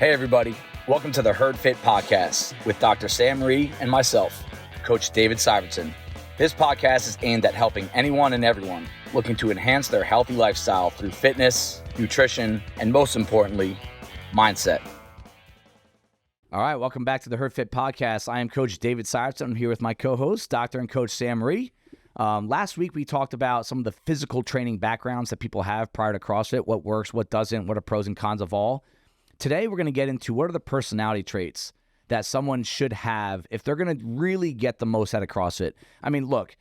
Hey everybody, welcome to the Herdfit Podcast with Dr. Sam Rhee and myself, Coach David Syvertsen. This podcast is aimed at helping anyone and everyone looking to enhance their healthy lifestyle through fitness, nutrition, and most importantly, mindset. All right, welcome back to the Herdfit Podcast. I am Coach David Syvertsen. I'm here with my co-host, Dr. and Coach Sam Rhee. Last week, we talked about some of the physical training backgrounds that people have prior to CrossFit, what works, what doesn't, what are pros and cons of all. Today, we're going to get into what are the personality traits that someone should have if they're going to really get the most out of CrossFit. I mean, look,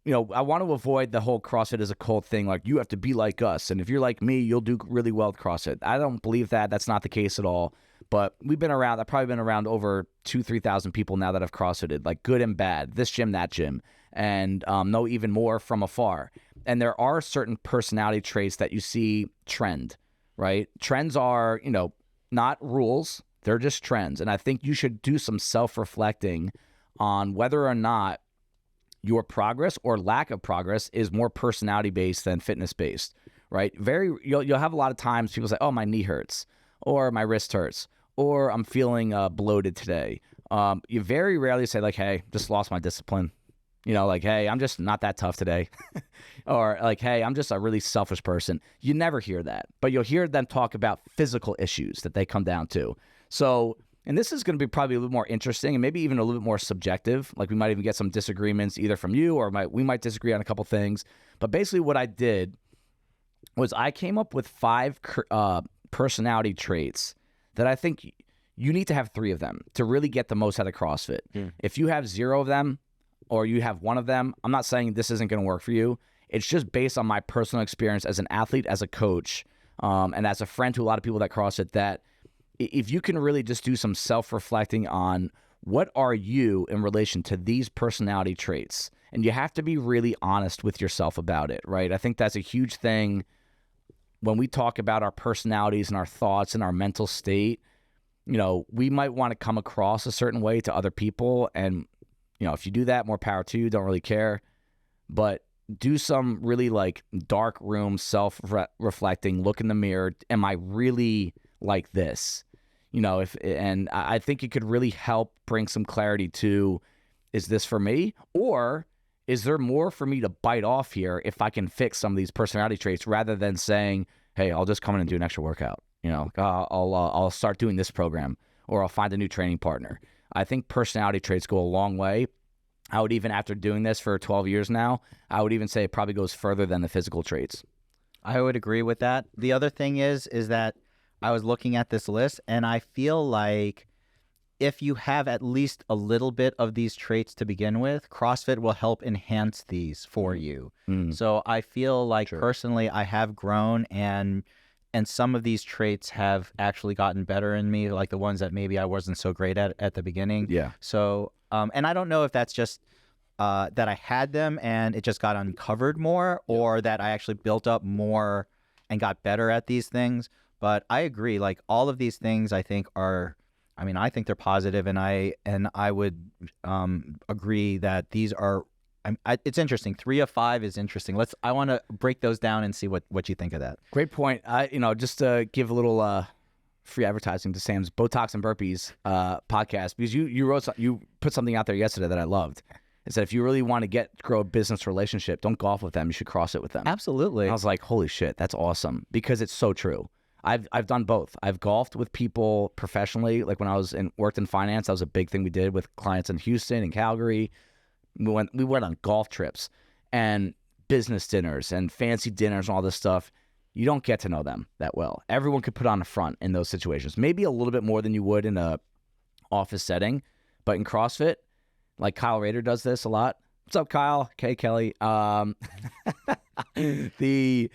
I want to avoid the whole CrossFit as a cult thing, like you have to be like us, and if you're like me, you'll do really well with CrossFit. I don't believe that. That's not the case at all. But I've probably been around over 3,000 people now that have CrossFitted, like good and bad, this gym, that gym, and know even more from afar. And there are certain personality traits that you see trend, right? Trends are, not rules. They're just trends. And I think you should do some self-reflecting on whether or not your progress or lack of progress is more personality-based than fitness-based, right? You'll have a lot of times people say, oh, my knee hurts, or my wrist hurts, or I'm feeling bloated today. You very rarely say like, hey, just lost my discipline. Like, hey, I'm just not that tough today. Or like, hey, I'm just a really selfish person. You never hear that. But you'll hear them talk about physical issues that they come down to. So, and this is going to be probably a little more interesting and maybe even a little bit more subjective. Like we might even get some disagreements either from you or we might disagree on a couple things. But basically what I did was I came up with 5 personality traits that I think you need to have 3 of them to really get the most out of CrossFit. If you have 0 of them, or you have 1 of them, I'm not saying this isn't going to work for you. It's just based on my personal experience as an athlete, as a coach, and as a friend to a lot of people that CrossFit, that if you can really just do some self-reflecting on what are you in relation to these personality traits, and you have to be really honest with yourself about it, right? I think that's a huge thing when we talk about our personalities and our thoughts and our mental state. We might want to come across a certain way to other people, and if you do that, more power to you, don't really care. But do some really like dark room self-reflecting, look in the mirror. Am I really like this? And I think it could really help bring some clarity to, is this for me? Or is there more for me to bite off here if I can fix some of these personality traits rather than saying, hey, I'll just come in and do an extra workout. I'll start doing this program, or I'll find a new training partner. I think personality traits go a long way. I would even, after doing this for 12 years now, I would even say it probably goes further than the physical traits. I would agree with that. The other thing is that I was looking at this list, and I feel like if you have at least a little bit of these traits to begin with, CrossFit will help enhance these for you. So I feel like personally I have grown, and some of these traits have actually gotten better in me, like the ones that maybe I wasn't so great at the beginning. Yeah. So, and I don't know if that's just that I had them and it just got uncovered more, or that I actually built up more and got better at these things. But I agree, like all of these things I think I think they're positive, and I would agree that these are, it's interesting. 3 of 5 is interesting. I want to break those down and see what you think of that. Great point. Just to give a little free advertising to Sam's Botox and Burpees podcast, because you put something out there yesterday that I loved. It said if you really want to grow a business relationship, don't golf with them. You should CrossFit with them. Absolutely. And I was like, holy shit, that's awesome, because it's so true. I've done both. I've golfed with people professionally. Like when I worked in finance, that was a big thing we did with clients in Houston and Calgary. We went on golf trips and business dinners and fancy dinners and all this stuff. You don't get to know them that well. Everyone could put on a front in those situations, maybe a little bit more than you would in a office setting. But in CrossFit, like Kyle Rader does this a lot. What's up, Kyle? Okay, Kelly. He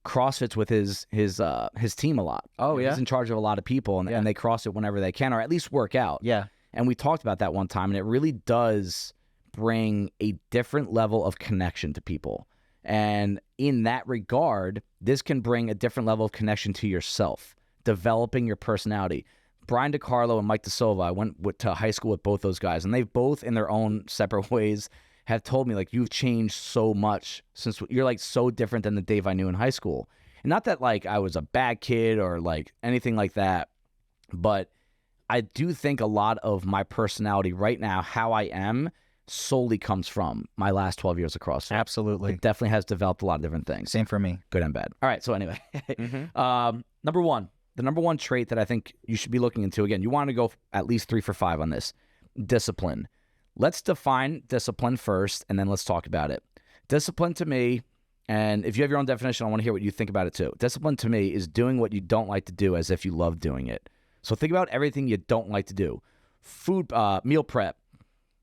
CrossFits with his team a lot. Oh yeah, he's in charge of a lot of people, and they CrossFit whenever they can, or at least work out. Yeah. And we talked about that one time, and it really does bring a different level of connection to people. And in that regard, this can bring a different level of connection to yourself, developing your personality. Brian DiCarlo and Mike DeSilva, I went to high school with both those guys, and they've both, in their own separate ways, have told me, like, you've changed so much since you're, like, so different than the Dave I knew in high school. And not that like I was a bad kid or like anything like that, but I do think a lot of my personality right now, how I am, solely comes from my last 12 years of CrossFit. Absolutely. It definitely has developed a lot of different things. Same for me. Good and bad. All right. So anyway, number one, the number one trait that I think you should be looking into, again, you want to go at least 3 for 5 on this, discipline. Let's define discipline first, and then let's talk about it. Discipline to me, and if you have your own definition, I want to hear what you think about it too. Discipline to me is doing what you don't like to do as if you love doing it. So think about everything you don't like to do. Food, meal prep,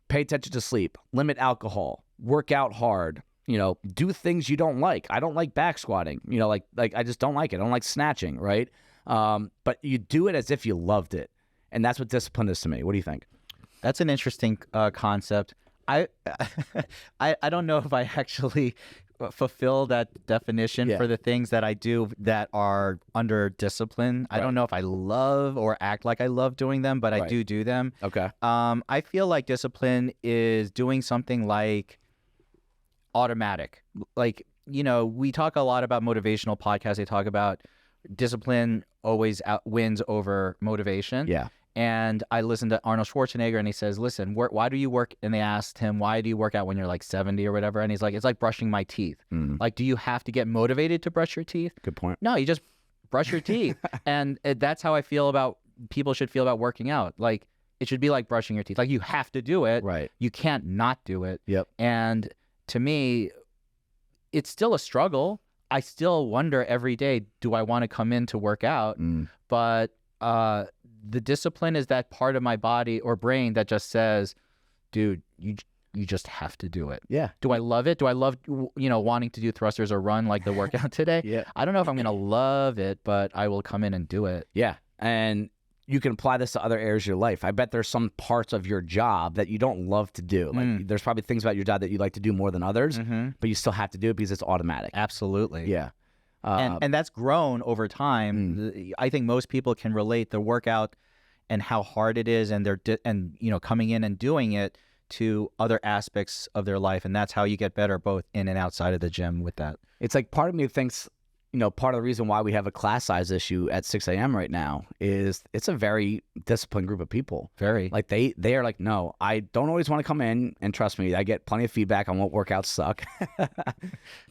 pay attention to sleep, limit alcohol, work out hard, do things you don't like. I don't like back squatting, like I just don't like it. I don't like snatching, right? But you do it as if you loved it. And that's what discipline is to me. What do you think? That's an interesting concept. I don't know if I actually fulfill that definition for the things that I do that are under discipline. I don't know if I love or act like I love doing them, but I do them. Okay. I feel like discipline is doing something like automatic. Like, we talk a lot about motivational podcasts. They talk about discipline always wins over motivation. Yeah. And I listened to Arnold Schwarzenegger, and he says, listen, why do you work? And they asked him, why do you work out when you're like 70 or whatever? And he's like, it's like brushing my teeth. Like, do you have to get motivated to brush your teeth? Good point. No, you just brush your teeth. And that's how I feel about people should feel about working out. Like, it should be like brushing your teeth. Like, you have to do it. Right. You can't not do it. Yep. And to me, it's still a struggle. I still wonder every day, do I want to come in to work out? But the discipline is that part of my body or brain that just says, dude, you just have to do it. Yeah. Do I love it? Do I love, wanting to do thrusters or run like the workout today? Yeah. I don't know if I'm going to love it, but I will come in and do it. Yeah. And you can apply this to other areas of your life. I bet there's some parts of your job that you don't love to do. Like there's probably things about your job that you like to do more than others, but you still have to do it because it's automatic. Absolutely. Yeah. And that's grown over time. I think most people can relate the workout and how hard it is, and coming in and doing it to other aspects of their life, and that's how you get better both in and outside of the gym with that. It's like part of me thinks, part of the reason why we have a class size issue at 6 a.m. right now is it's a very disciplined group of people. Very. Like they are like, no, I don't always want to come in, and trust me, I get plenty of feedback on what workouts suck.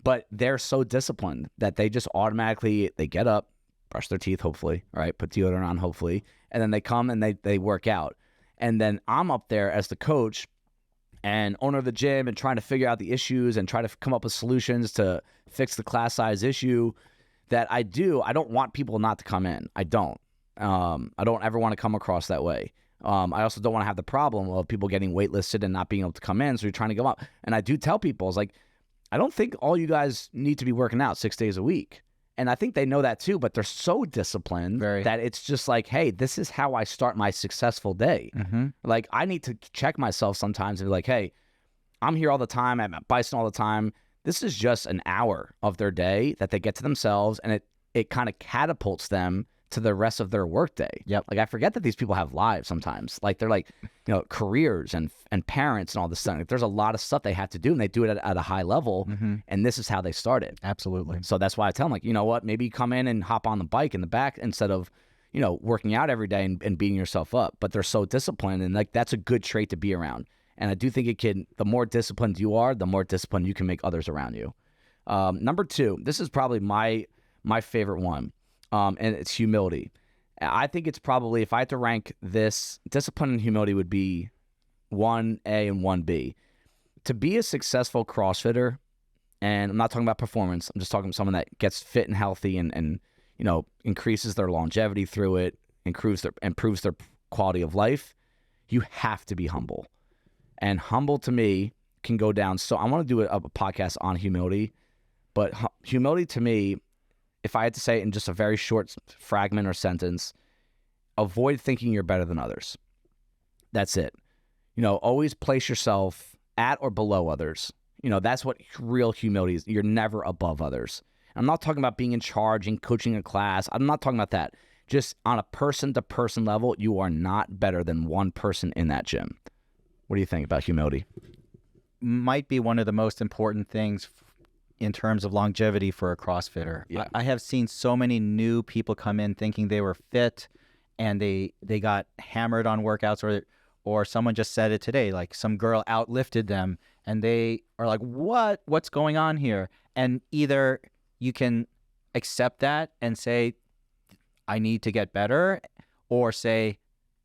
But they're so disciplined that they just automatically, they get up, brush their teeth, hopefully, all right, put deodorant on, hopefully, and then they come and they work out. And then I'm up there as the coach and owner of the gym and trying to figure out the issues and try to come up with solutions to fix the class size issue that I do. I don't want people not to come in. I don't ever want to come across that way. I also don't want to have the problem of people getting waitlisted and not being able to come in. So you're trying to go up. And I do tell people, it's like, I don't think all you guys need to be working out 6 days a week. And I think they know that too, but they're so disciplined that it's just like, hey, this is how I start my successful day. Like, I need to check myself sometimes and be like, hey, I'm here all the time. I'm at Bison all the time. This is just an hour of their day that they get to themselves, and it kind of catapults them to the rest of their workday. Yep. Like, I forget that these people have lives sometimes. Like, they're like, careers and parents and all this stuff. Like, there's a lot of stuff they have to do, and they do it at a high level. And this is how they started. Absolutely. So that's why I tell them, like, you know what? Maybe come in and hop on the bike in the back instead of, working out every day and beating yourself up. But they're so disciplined, and like that's a good trait to be around. And I do think the more disciplined you are, the more disciplined you can make others around you. Number 2, this is probably my favorite one. And it's humility. I think it's probably, if I had to rank this, discipline and humility would be 1A and 1B. To be a successful CrossFitter, and I'm not talking about performance, I'm just talking about someone that gets fit and healthy and increases their longevity through it, improves their quality of life, you have to be humble. And humble to me can go down. So I want to do a podcast on humility, but humility to me, if I had to say it in just a very short fragment or sentence, avoid thinking you're better than others. That's it. Always place yourself at or below others. That's what real humility is. You're never above others. I'm not talking about being in charge and coaching a class. I'm not talking about that. Just on a person-to-person level, you are not better than one person in that gym. What do you think about humility? Might be one of the most important things in terms of longevity for a CrossFitter. Yeah. I have seen so many new people come in thinking they were fit, and they got hammered on workouts, or someone just said it today, like some girl outlifted them, and they are like, what's going on here? And either you can accept that and say, I need to get better, or say,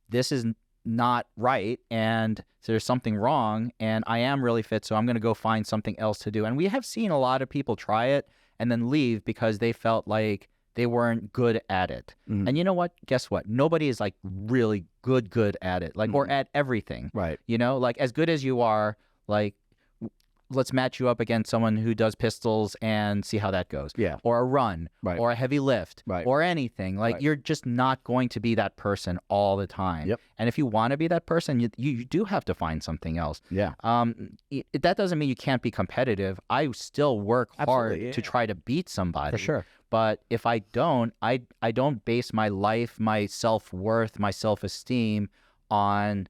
this is not right, and there's something wrong, and I am really fit, so I'm going to go find something else to do. And we have seen a lot of people try it and then leave because they felt like they weren't good at it. Mm-hmm. And you know what? Guess what? Nobody is like really good at it, like, or at everything. Right. You know, like as good as you are, like, let's match you up against someone who does pistols and see how that goes. Yeah. Or a run, Right. or a heavy lift, Right. or anything. Like, Right. you're just not going to be that person all the time. Yep. And if you want to be that person, you do have to find something else. Yeah. That doesn't mean you can't be competitive. I still work hard Absolutely, yeah. to try to beat somebody. For sure. But if I don't, I don't base my life, my self-worth, my self-esteem on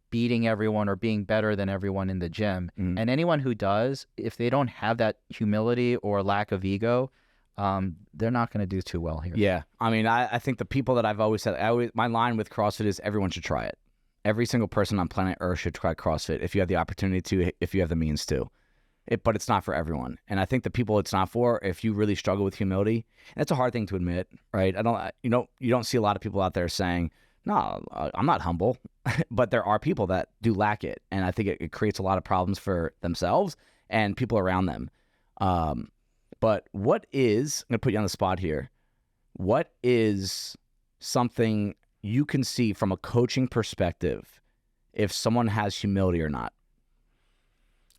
beating everyone or being better than everyone in the gym. Mm. And anyone who does, if they don't have that humility or lack of ego, they're not going to do too well here. Yeah. I mean, I think the people that I've always said, my line with CrossFit is everyone should try it. Every single person on planet Earth should try CrossFit if you have the opportunity to, if you have the means to. But it's not for everyone. And I think the people it's not for, if you really struggle with humility, and it's a hard thing to admit, right? You don't see a lot of people out there saying, no, I'm not humble. But there are people that do lack it. And I think it creates a lot of problems for themselves and people around them. But what is, I'm going to put you on the spot here. What is something you can see from a coaching perspective if someone has humility or not?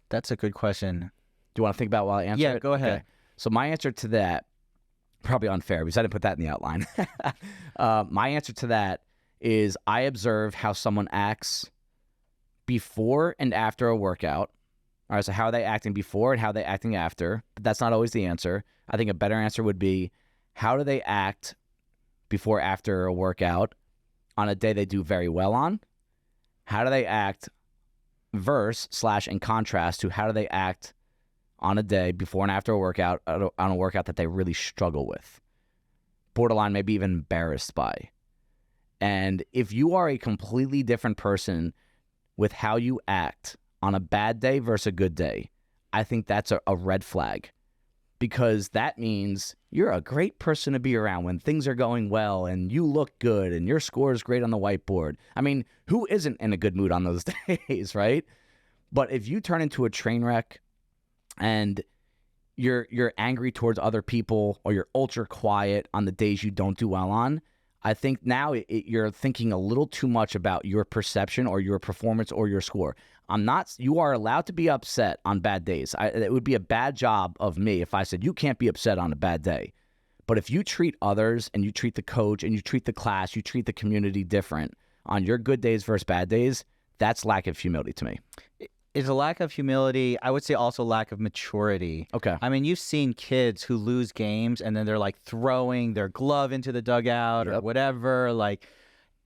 That's a good question. Do you want to think about while I answer it? Yeah, go ahead. Okay. So my answer to that, probably unfair because I didn't put that in the outline. My answer to that is I observe how someone acts before and after a workout. All right, so how are they acting before and how are they acting after? But that's not always the answer. I think a better answer would be how do they act before, after a workout on a day they do very well on? How do they act in contrast to how do they act on a day before and after a workout, on a workout that they really struggle with, borderline maybe even embarrassed by. And if you are a completely different person with how you act on a bad day versus a good day, I think that's a red flag, because that means you're a great person to be around when things are going well and you look good and your score is great on the whiteboard. I mean, who isn't in a good mood on those days, right? But if you turn into a train wreck and you're angry towards other people, or you're ultra quiet on the days you don't do well on, I think now you're thinking a little too much about your perception or your performance or your score. You are allowed to be upset on bad days. It would be a bad job of me if I said, you can't be upset on a bad day. But if you treat others and you treat the coach and you treat the class, you treat the community different on your good days versus bad days, that's lack of humility to me. It's a lack of humility. I would say also lack of maturity. Okay. I mean, you've seen kids who lose games and then they're like throwing their glove into the dugout or whatever. Like,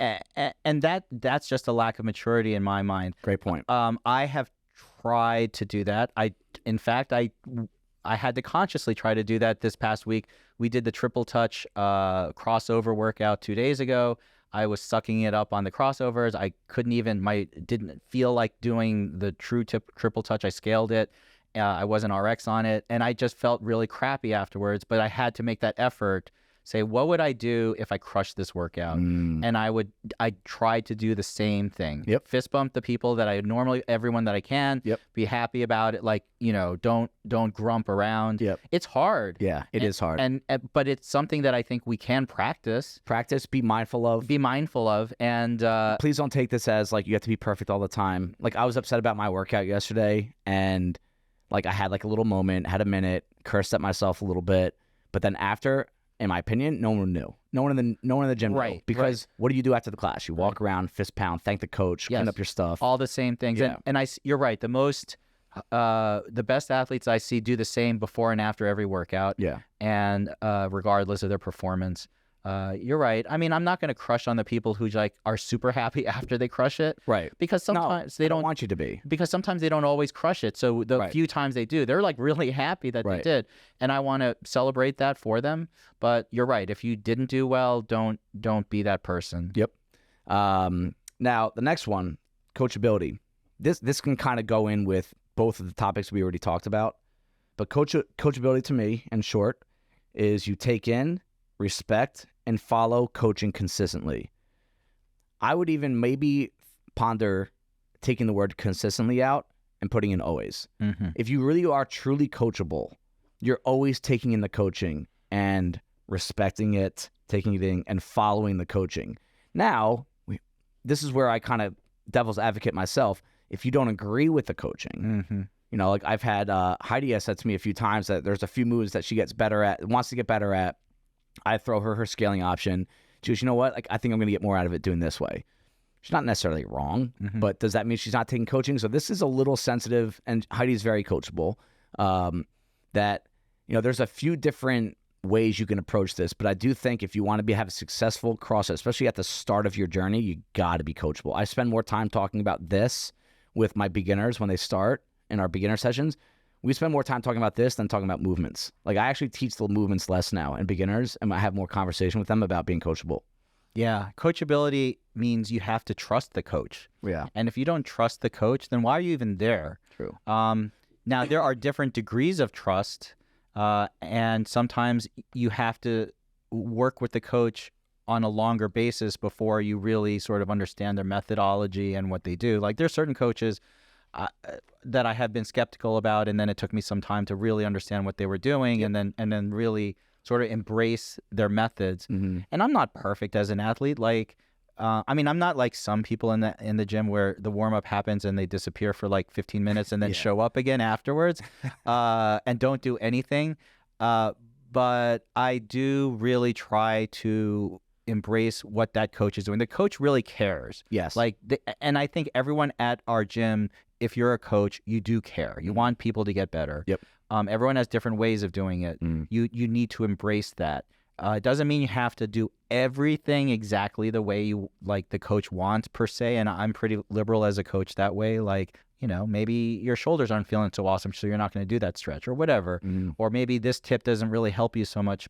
and that's just a lack of maturity in my mind. Great point. I have tried to do that. In fact, I had to consciously try to do that this past week. We did the triple touch crossover workout 2 days ago. I was sucking it up on the crossovers. I didn't feel like doing the true triple touch. I scaled it. I wasn't RX on it. And I just felt really crappy afterwards. But I had to make that effort, say, what would I do if I crushed this workout? And I tried to do the same thing. Yep. Fist bump the people that everyone that I can. Yep. Be happy about it. Like, don't grump around. Yep. It's hard. Yeah, it is hard. But it's something that I think we can practice. Be mindful of. And please don't take this as like you have to be perfect all the time. Like, I was upset about my workout yesterday, and like I had like a little moment, had a minute, cursed at myself a little bit, but then after, in my opinion, no one knew. No one in the gym knew. Right. Because what do you do after the class? You walk around, fist pound, thank the coach, clean up your stuff. All the same things. Yeah. And you're right. The best athletes I see do the same before and after every workout. Yeah. And regardless of their performance. You're right. I mean, I'm not going to crush on the people who like are super happy after they crush it. Right. Because sometimes they don't want you to be. Because sometimes they don't always crush it. So the few times they do, they're like really happy that they did. And I want to celebrate that for them. But you're right. If you didn't do well, don't be that person. Yep. Now, the next one, coachability. This can kind of go in with both of the topics we already talked about. But coachability to me, in short, is you take in, respect, and follow coaching consistently. I would even maybe ponder taking the word consistently out and putting in always. Mm-hmm. If you really are truly coachable, you're always taking in the coaching and respecting it, taking it in, and following the coaching. Now, this is where I kind of devil's advocate myself. If you don't agree with the coaching, mm-hmm. Like I've had Heidi has said to me a few times that there's a few moves that she gets better at, wants to get better at. I throw her scaling option. She goes, you know what? Like, I think I'm going to get more out of it doing this way. She's not necessarily wrong, mm-hmm. but does that mean she's not taking coaching? So this is a little sensitive, and Heidi's very coachable. That, there's a few different ways you can approach this, but I do think if you want to have a successful CrossFit, especially at the start of your journey, you got to be coachable. I spend more time talking about this with my beginners when they start in our beginner sessions. We spend more time talking about this than talking about movements. Like, I actually teach the movements less now in beginners, and I have more conversation with them about being coachable. Yeah. Coachability means you have to trust the coach. Yeah. And if you don't trust the coach, then why are you even there? True. Now, there are different degrees of trust, and sometimes you have to work with the coach on a longer basis before you really sort of understand their methodology and what they do. Like, there's certain coaches that I have been skeptical about, and then it took me some time to really understand what they were doing, and then really sort of embrace their methods. Mm-hmm. And I'm not perfect as an athlete. Like, I'm not like some people in the gym where the warm up happens and they disappear for like 15 minutes and then show up again afterwards, and don't do anything. But I do really try to embrace what that coach is doing. The coach really cares. Yes. And I think everyone at our gym, if you're a coach, you do care. You want people to get better. Yep. Everyone has different ways of doing it. You need to embrace that. It doesn't mean you have to do everything exactly the way you like the coach wants per se. And I'm pretty liberal as a coach that way. Like, maybe your shoulders aren't feeling so awesome, so you're not going to do that stretch or whatever. Or maybe this tip doesn't really help you so much.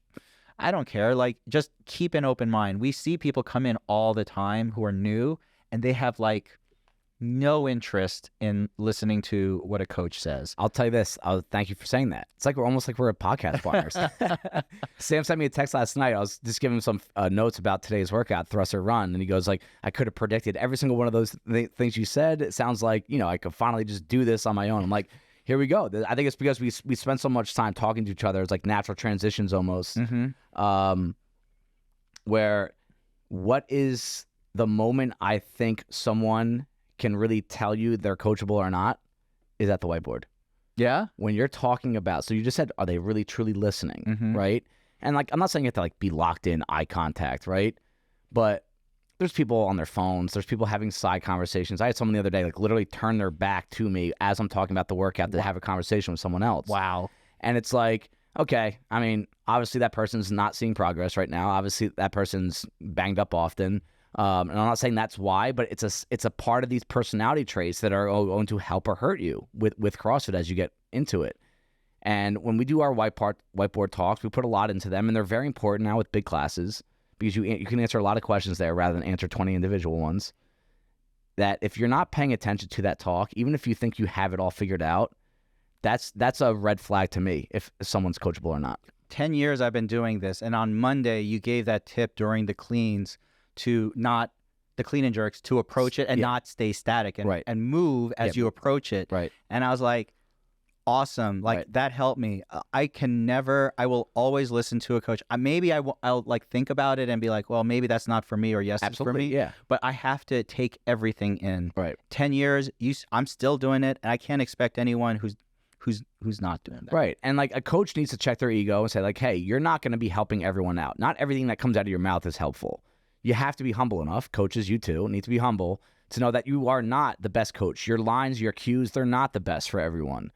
I don't care. Like, just keep an open mind. We see people come in all the time who are new, and they have like no interest in listening to what a coach says. I'll tell you this. Thank you for saying that. It's like we're podcast partners. Sam sent me a text last night. I was just giving him some notes about today's workout, thrust or run, and he goes like, I could have predicted every single one of those things you said. It sounds like, I could finally just do this on my own. I'm like, here we go. I think it's because we spend so much time talking to each other. It's like natural transitions almost. Mm-hmm. Where what is the moment I think someone can really tell you they're coachable or not is at the whiteboard. Yeah. When you're talking about, so you just said, are they really truly listening? Mm-hmm. Right. And like, I'm not saying you have to like be locked in eye contact. Right. But there's people on their phones. There's people having side conversations. I had someone the other day, like literally turn their back to me as I'm talking about the workout to have a conversation with someone else. Wow. And it's like, okay, I mean, obviously that person's not seeing progress right now. Obviously that person's banged up often. And I'm not saying that's why, but it's a part of these personality traits that are going to help or hurt you with CrossFit as you get into it. And when we do our whiteboard talks, we put a lot into them, and they're very important now with big classes because you can answer a lot of questions there rather than answer 20 individual ones. That if you're not paying attention to that talk, even if you think you have it all figured out, that's a red flag to me if someone's coachable or not. 10 years I've been doing this, and on Monday you gave that tip during the cleans to not the clean and jerks, to approach it and not stay static and move as you approach it. Right. And I was like, awesome. Like that helped me. I will always listen to a coach. I'll like think about it and be like, well, maybe that's not for me, or yes, absolutely, it's for me. Yeah. But I have to take everything in. Right. 10 years, I'm still doing it, and I can't expect anyone who's not doing that. Right. And like a coach needs to check their ego and say like, hey, you're not going to be helping everyone out. Not everything that comes out of your mouth is helpful. You have to be humble enough. Coaches, you too, need to be humble to know that you are not the best coach. Your lines, your cues, they're not the best for everyone.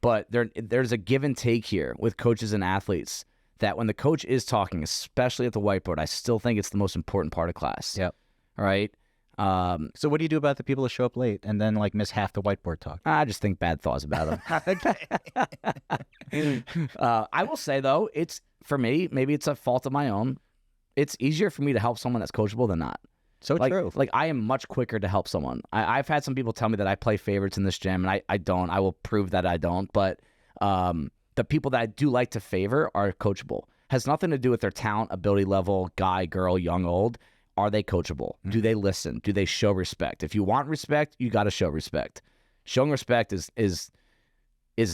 But there's a give and take here with coaches and athletes that when the coach is talking, especially at the whiteboard, I still think it's the most important part of class. Yep. All right. So what do you do about the people who show up late and then like miss half the whiteboard talk? I just think bad thoughts about them. I will say though, it's for me, maybe it's a fault of my own. It's easier for me to help someone that's coachable than not. So true. Like I am much quicker to help someone. I've had some people tell me that I play favorites in this gym, and I don't. I will prove that I don't. But the people that I do like to favor are coachable. Has nothing to do with their talent, ability level, guy, girl, young, old. Are they coachable? Do they listen? Do they show respect? If you want respect, you got to show respect. Showing respect is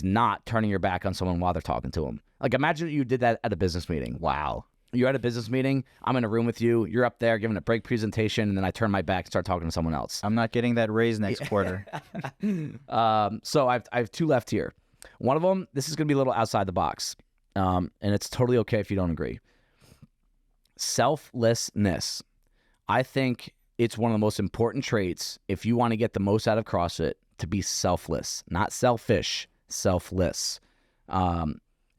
not turning your back on someone while they're talking to them. Like imagine you did that at a business meeting. Wow. You're at a business meeting. I'm in a room with you. You're up there giving a break presentation, and then I turn my back and start talking to someone else. I'm not getting that raise next quarter. So I have two left here. One of them, this is going to be a little outside the box, and it's totally okay if you don't agree. Selflessness. I think it's one of the most important traits if you want to get the most out of CrossFit, to be selfless, not selfish, selfless.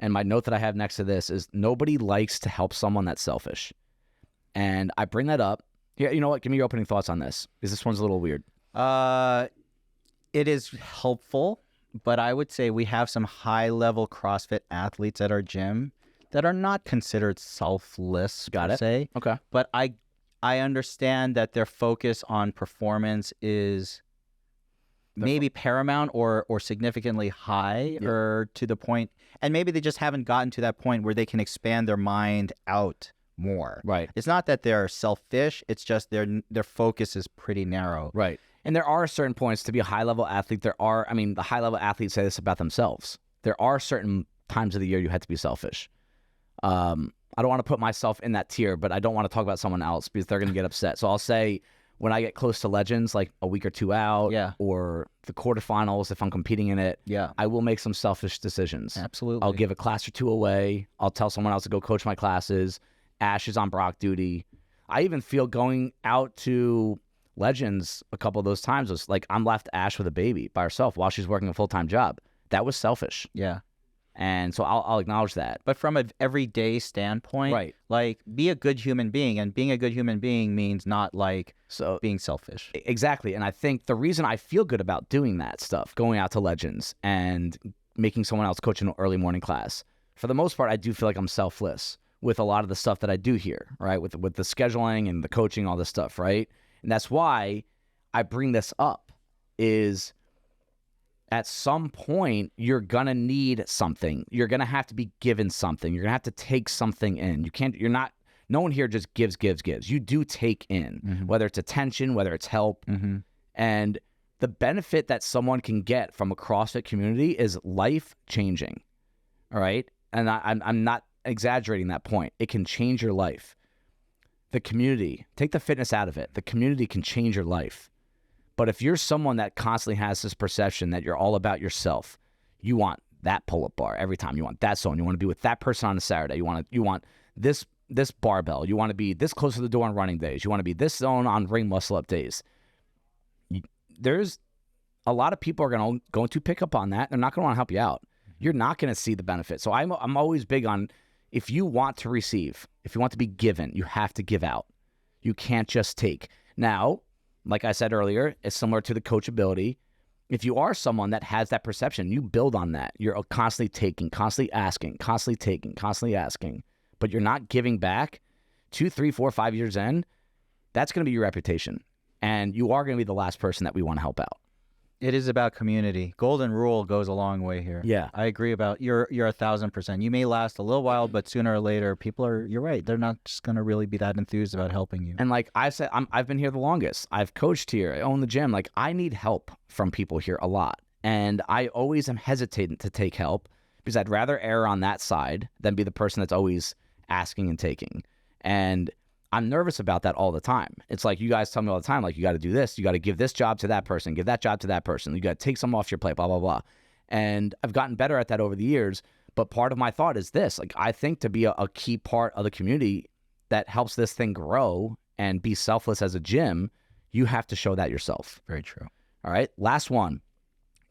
And my note that I have next to this is nobody likes to help someone that's selfish. And I bring that up. Yeah, you know what? Give me your opening thoughts on this, because this one's a little weird. It is helpful, but I would say we have some high-level CrossFit athletes at our gym that are not considered selfless, Got per it. se. Okay. But I understand that their focus on performance is maybe paramount or significantly high, or to the point, and maybe they just haven't gotten to that point where they can expand their mind out more. Right. It's not that they're selfish, it's just their focus is pretty narrow. Right. And there are certain points to be a high-level athlete. The high-level athletes say this about themselves. There are certain times of the year you have to be selfish. I don't want to put myself in that tier, but I don't want to talk about someone else because they're going to get upset. So I'll say when I get close to Legends, like a week or two out, or the quarterfinals, if I'm competing in it, I will make some selfish decisions. Absolutely. I'll give a class or two away. I'll tell someone else to go coach my classes. Ash is on Brock duty. I even feel going out to Legends a couple of those times was like I'm left Ash with a baby by herself while she's working a full-time job. That was selfish. Yeah. And so I'll acknowledge that. But from an everyday standpoint, Right. like be a good human being, and being a good human being means not like being selfish. Exactly. And I think the reason I feel good about doing that stuff, going out to Legends and making someone else coach an early morning class, for the most part, I do feel like I'm selfless with a lot of the stuff that I do here, right? With the scheduling and the coaching, all this stuff, right? And that's why I bring this up is at some point, you're going to need something. You're going to have to be given something. You're going to have to take something in. No one here just gives. You do take in, whether it's attention, whether it's help. And the benefit that someone can get from a CrossFit community is life-changing, all right? And I'm not exaggerating that point. It can change your life. The community, take the fitness out of it. The community can change your life. But if you're someone that constantly has this perception that you're all about yourself, you want that pull-up bar every time. You want that zone. You want to be with that person on a Saturday. You want this barbell. You want to be this close to the door on running days. You want to be this zone on ring muscle-up days. There's a lot of people are going to pick up on that. They're not going to want to help you out. You're not going to see the benefit. So I'm always big on, if you want to receive, if you want to be given, you have to give out. You can't just take. Now, like I said earlier, it's similar to the coachability. If you are someone that has that perception, you build on that. You're constantly taking, constantly asking, constantly taking, constantly asking, but you're not giving back 2, 3, 4, 5 years in, that's going to be your reputation. And you are going to be the last person that we want to help out. It is about community. Golden rule goes a long way here. Yeah. I agree about you're 1,000%. You may last a little while, but sooner or later, you're right. They're not just going to really be that enthused about helping you. And like I said, I've been here the longest. I've coached here. I own the gym. Like I need help from people here a lot. And I always am hesitant to take help because I'd rather err on that side than be the person that's always asking and taking. And I'm nervous about that all the time. It's like you guys tell me all the time, like, you got to do this. You got to give this job to that person, give that job to that person. You got to take some off your plate, blah, blah, blah. And I've gotten better at that over the years. But part of my thought is this, like, I think to be a key part of the community that helps this thing grow and be selfless as a gym, you have to show that yourself. Very true. All right. Last one,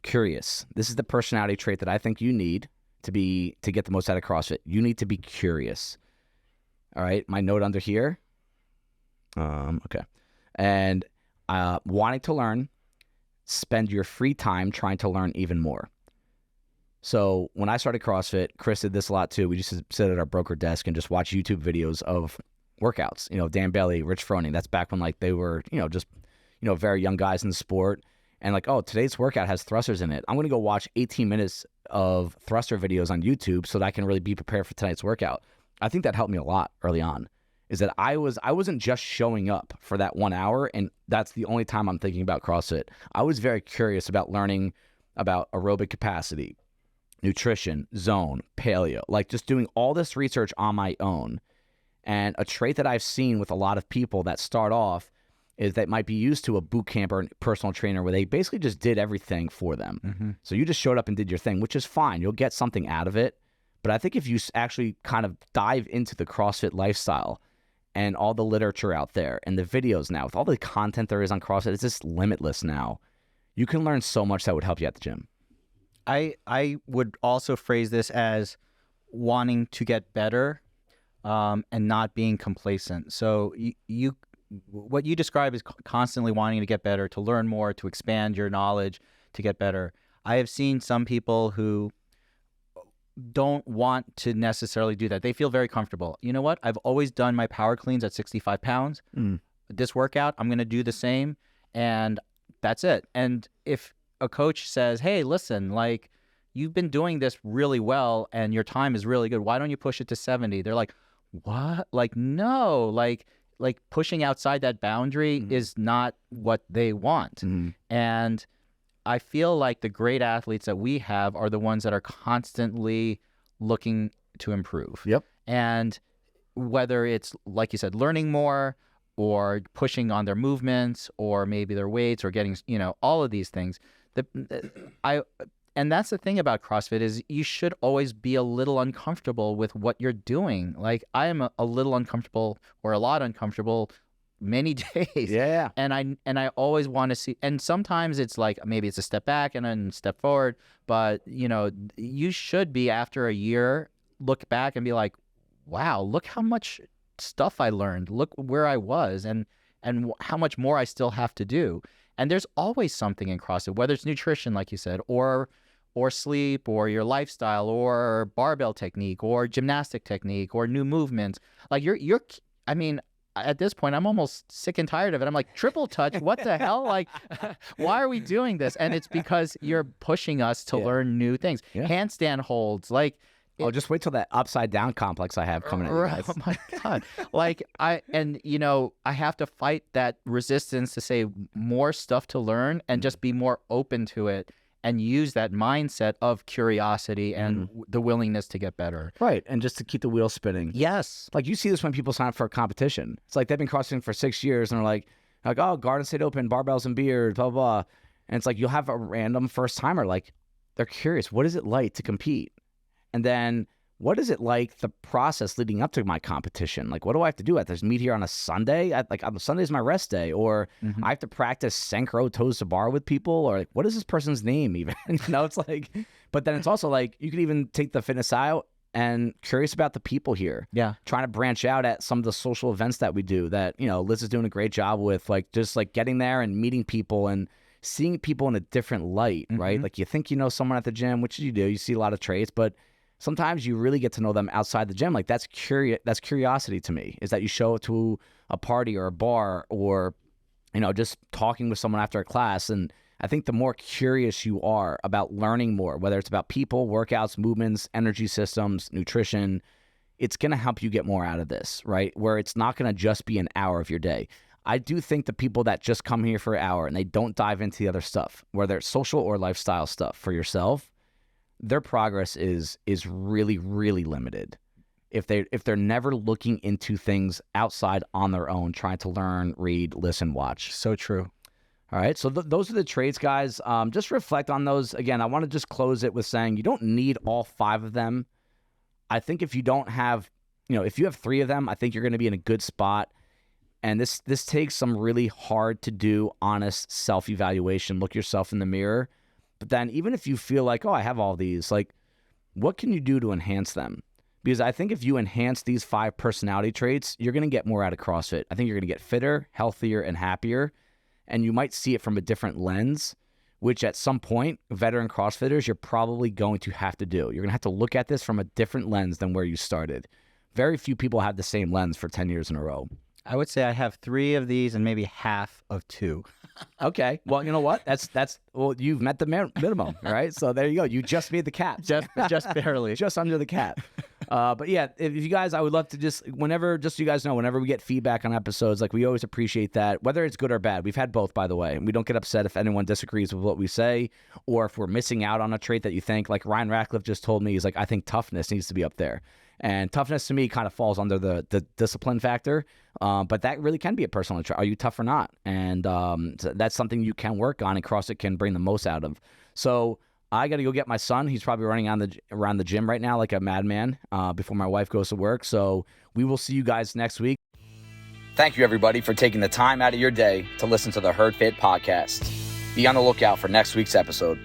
curious. This is the personality trait that I think you need to get the most out of CrossFit. You need to be curious. All right, my note under here. Okay, and wanting to learn, spend your free time trying to learn even more. So when I started CrossFit, Chris did this a lot too. We just sit at our broker desk and just watch YouTube videos of workouts. Dan Bailey, Rich Froning. That's back when like they were, just, very young guys in the sport. And like, oh, today's workout has thrusters in it. I'm going to go watch 18 minutes of thruster videos on YouTube so that I can really be prepared for tonight's workout. I think that helped me a lot early on, is that I wasn't just showing up for that 1 hour, and that's the only time I'm thinking about CrossFit. I was very curious about learning about aerobic capacity, nutrition, zone, paleo, like just doing all this research on my own. And a trait that I've seen with a lot of people that start off is that might be used to a boot camp or a personal trainer where they basically just did everything for them. Mm-hmm. So you just showed up and did your thing, which is fine. You'll get something out of it. But I think if you actually kind of dive into the CrossFit lifestyle and all the literature out there and the videos now, with all the content there is on CrossFit, it's just limitless now. You can learn so much that would help you at the gym. I would also phrase this as wanting to get better and not being complacent. So you what you describe is constantly wanting to get better, to learn more, to expand your knowledge, to get better. I have seen some people who don't want to necessarily do that. They feel very comfortable. You know what? I've always done my power cleans at 65 pounds. This workout, I'm going to do the same, and that's it. And if a coach says, hey, listen, like, you've been doing this really well and your time is really good, why don't you push it to 70? They're like, what? Like, no, like pushing outside that boundary is not what they want. And I feel like the great athletes that we have are the ones that are constantly looking to improve. Yep. And whether it's, like you said, learning more or pushing on their movements or maybe their weights or getting, all of these things. And that's the thing about CrossFit is you should always be a little uncomfortable with what you're doing. Like, I am a little uncomfortable or a lot uncomfortable many days. Yeah. And I always want to see, and sometimes it's like, maybe it's a step back and then step forward, but you should be, after a year, look back and be like, wow, look how much stuff I learned. Look where I was and how much more I still have to do. And there's always something in CrossFit, whether it's nutrition, like you said, or sleep, or your lifestyle, or barbell technique, or gymnastic technique, or new movements. Like I mean, at this point, I'm almost sick and tired of it. I'm like, triple touch, what the hell? Like, why are we doing this? And it's because you're pushing us to learn new things. Yeah. Handstand holds, like. Just wait till that upside down complex I have coming right. Oh my God. Like, I have to fight that resistance to say more stuff to learn and just be more open to it and use that mindset of curiosity and the willingness to get better. Right. And just to keep the wheel spinning. Yes. Like, you see this when people sign up for a competition. It's like they've been CrossFitting for 6 years and they're like, oh, Garden State Open, barbells and beers, blah, blah, blah. And it's like, you'll have a random first timer. Like, they're curious. What is it like to compete? And then, what is it like, the process leading up to my competition? Like, what do I have to do? I have to meet here on a Sunday? On Sunday is my rest day. Or I have to practice synchro toes to bar with people? Or like, what is this person's name even? It's like, but then it's also like, you could even take the fitness out and curious about the people here. Yeah. Trying to branch out at some of the social events that we do that, Liz is doing a great job with, like, just like getting there and meeting people and seeing people in a different light, right? Like, you think you know someone at the gym, which you do. You see a lot of traits, but sometimes you really get to know them outside the gym. Like, that's curiosity to me, is that you show up to a party or a bar or, just talking with someone after a class. And I think the more curious you are about learning more, whether it's about people, workouts, movements, energy systems, nutrition, it's going to help you get more out of this, right? Where it's not going to just be an hour of your day. I do think the people that just come here for an hour and they don't dive into the other stuff, whether it's social or lifestyle stuff for yourself, their progress is really, really limited. If they're never looking into things outside on their own, trying to learn, read, listen, watch. So true. All right. So those are the traits, guys. Just reflect on those. Again, I want to just close it with saying you don't need all 5 of them. I think if you don't have, if you have 3 of them, I think you're going to be in a good spot. And this takes some really hard to do, honest self-evaluation. Look yourself in the mirror. But then even if you feel like, oh, I have all these, like, what can you do to enhance them? Because I think if you enhance these 5 personality traits, you're going to get more out of CrossFit. I think you're going to get fitter, healthier, and happier. And you might see it from a different lens, which at some point, veteran CrossFitters, you're probably going to have to do. You're going to have to look at this from a different lens than where you started. Very few people have the same lens for 10 years in a row. I would say I have 3 of these and maybe half of 2. Okay. Well, you know what? Well, you've met the minimum, right? So there you go. You just made the cap. Just barely. Just under the cap. But yeah, if you guys, I would love to just so you guys know, whenever we get feedback on episodes, like we always appreciate that, whether it's good or bad. We've had both, by the way. And we don't get upset if anyone disagrees with what we say, or if we're missing out on a trait that you think, like Ryan Ratcliffe just told me, he's like, I think toughness needs to be up there. And toughness to me kind of falls under the discipline factor. But that really can be a personal trait. Are you tough or not? And so that's something you can work on, and CrossFit can bring the most out of. So I got to go get my son. He's probably running around the gym right now like a madman before my wife goes to work. So we will see you guys next week. Thank you, everybody, for taking the time out of your day to listen to the Herdfit Podcast. Be on the lookout for next week's episode.